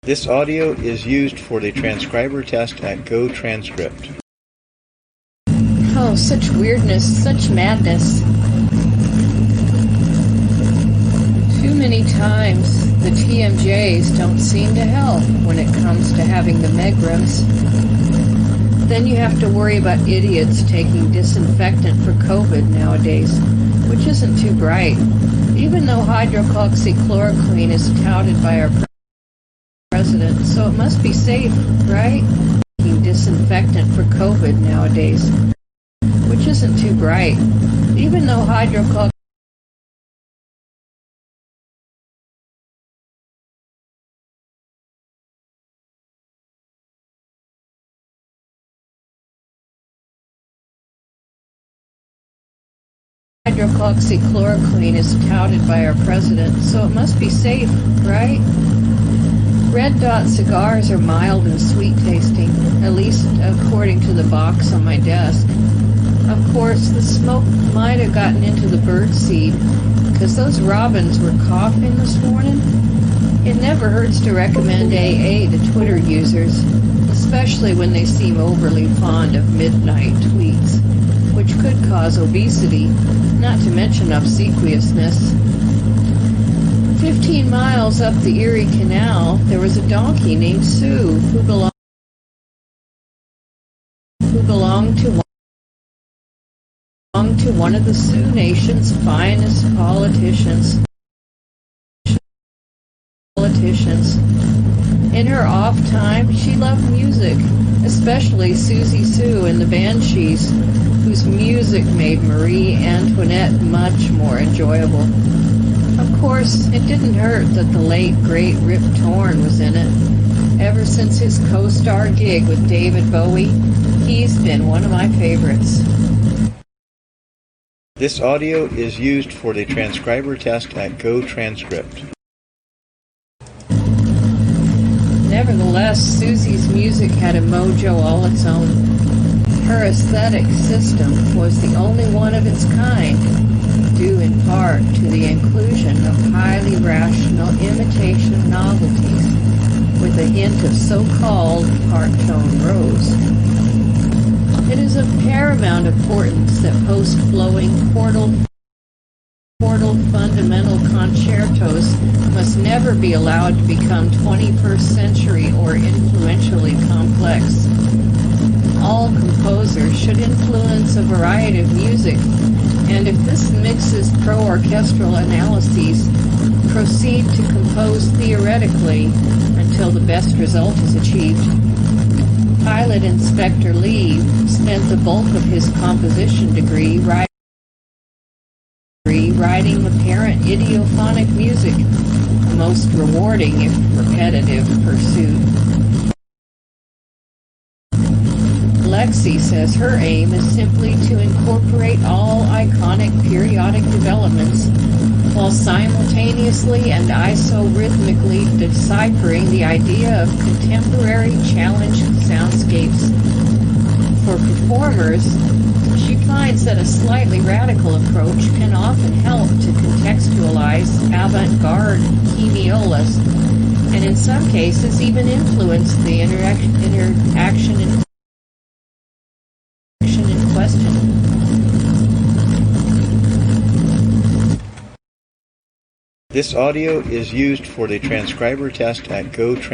This audio is used for the transcriber test at GoTranscript. Oh, such weirdness, such madness. Too many times the TMJs don't seem to help when it comes to having the megrims. Then you have to worry about idiots taking disinfectant for COVID nowadays, which isn't too bright, even though hydroxychloroquine is touted by our president, so it must be safe, right? Taking disinfectant for COVID nowadays, which isn't too bright, even though hydroxychloroquine is touted by our president, so it must be safe, right? Red Dot cigars are mild and sweet tasting, at least according to the box on my desk. Of course, the smoke might have gotten into the birdseed, because those robins were coughing this morning. It never hurts to recommend AA to Twitter users, especially when they seem overly fond of midnight tweets, which could cause obesity, not to mention obsequiousness. 15 miles up the Erie Canal, there was a donkey named Sue who belonged to one of the Sioux Nation's finest politicians. In her off time, she loved music, especially Susie Sue and the Banshees, whose music made Marie Antoinette much more enjoyable. Of course, it didn't hurt that the late, great Rip Torn was in it. Ever since his co-star gig with David Bowie, he's been one of my favorites. This audio is used for the transcriber test at GoTranscript. Nevertheless, Susie's music had a mojo all its own. Her aesthetic system was the only one of its kind, due in part to the inclusion of highly rational imitation novelties with a hint of so-called part-tone rose. It is of paramount importance that post-flowing chordal fundamental concertos must never be allowed to become 21st century or influentially complex. All composers should influence a variety of music, and if this mixes pro-orchestral analyses, proceed to compose theoretically until the best result is achieved. Pilot Inspector Lee spent the bulk of his composition degree writing apparent idiophonic music, a most rewarding if repetitive pursuit. Lexi says her aim is simply to incorporate all iconic periodic developments while simultaneously and isorhythmically deciphering the idea of contemporary challenged soundscapes. For performers, she finds that a slightly radical approach can often help to contextualize avant-garde hemiolas, and in some cases even influence the interaction in question. This audio is used for the transcriber test at GoTranscript.